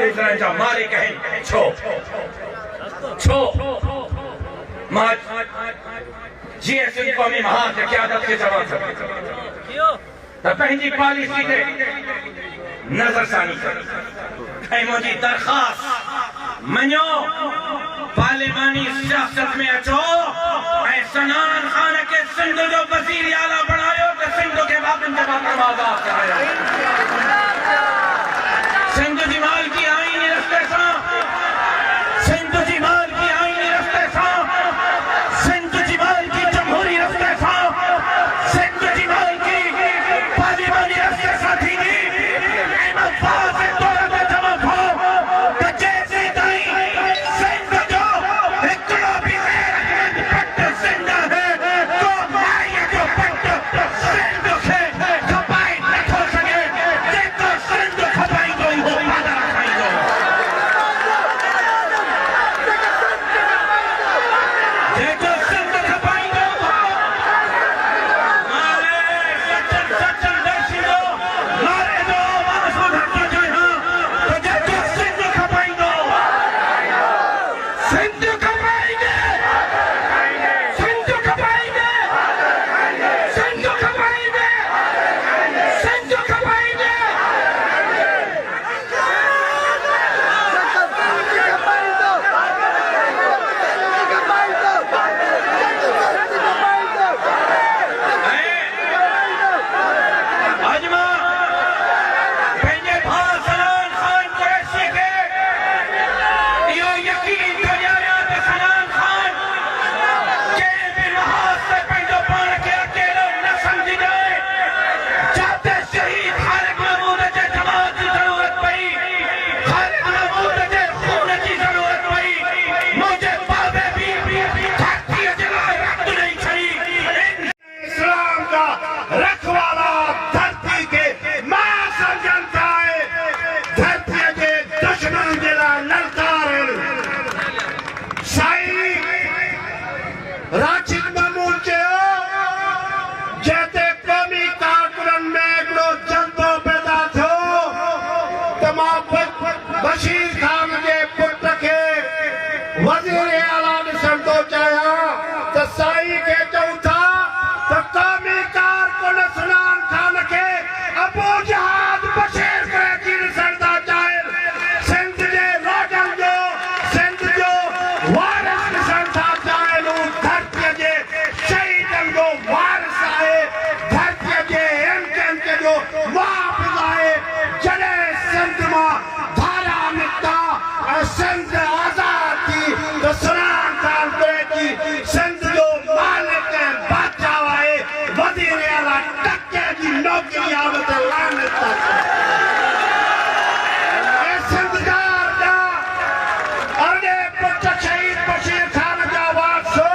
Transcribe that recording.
गुजरन जा मारे कहें छो छो माज जी सिंध कौमी महान के क़यादत के जवाब तो पंहिंजी पॉलिसी ते नजरसानी कर मुझी दरखास्त मनो पार्लिमानी सियासत में अचो सनान खान के सिंध जो वजीर आला बनायो तो सिंध के बातन के बाद आजाद करायो सिंध जी माल की आईनी रस्ते सा सिंध जी माल की आईनी रस्ते सा सिंध जी माल की जमहूरी रस्ते सा सिंध जी माल की पार्लिमानी रस्ते सा थी अहमद फाज़िल दौलत जमा भो तो जैसे दाई सिंध जो इकड़ो भी गैरतमंद पट सिंध है तो माई जो पट सिंध से खपाई न हो सके जेको सिंध खपाई कोई हो मादा खाई दो जेको सिंध खपाई दो मारे सचन सचन दर्शी दो मारे दो मासूद हक जो हां तो जेको सिंध खपाई दो सिंध खपाएंगे सिंध खपाएंगे सिंध खपाएंगे सिंध खपाएंगे अजमा पंहिंजे भाउ सनान खान कुरैशी खे इहो यकीन ॾियारियां त सनान खान कंहिं बि लिहाज़ ते पंहिंजो पाण खे अकेलो न सम्झी ॾिए जिते शहीद ख़ालिद महमूद जे जमात जी ज़रूरत पई ख़ालिद महमूद जे खून जी ज़रूरत पई मुंहिंजे बाबे बि धरतीअ जे लाइ रत ॾेई छॾी इस्लाम का रखवाला धरती के मां समझन चाहे धरती के दुश्मन जे लाइ ललकार साईं राशिद महमूद चयो जेते क़ौमी कारकुननि में हिकिड़ो जज़्बो पैदा थियो त मां बशीर खान जे पुट खे वज़ीर आला ॾिसण थो चाहियां त साईं खे चऊं था त क़ौमी कारकुन सनान खान खे अबू जहाद बशीर कुरैशी ॾिसण था चाहिनि सिंध जे रोडनि जो सिंध जो वारिस ॾिसण था चाहिनि हू धरतीअ जे शहीदनि जो वारिस आहे धरतीअ जे हिमचंद जो मुहाफ़िज़ आहे जॾहिं सिंध मां धारा निकिता ऐं सिंध आज़ाद थी त सनान खान कुरैशी सिंध जो मालिक ऐं बादशाह आहे वज़ीर आला टके जी नौकरी आवे त लानत था ऐं सिंधदार जा अरड़े पुट शहीद बशीर खान जा वारसो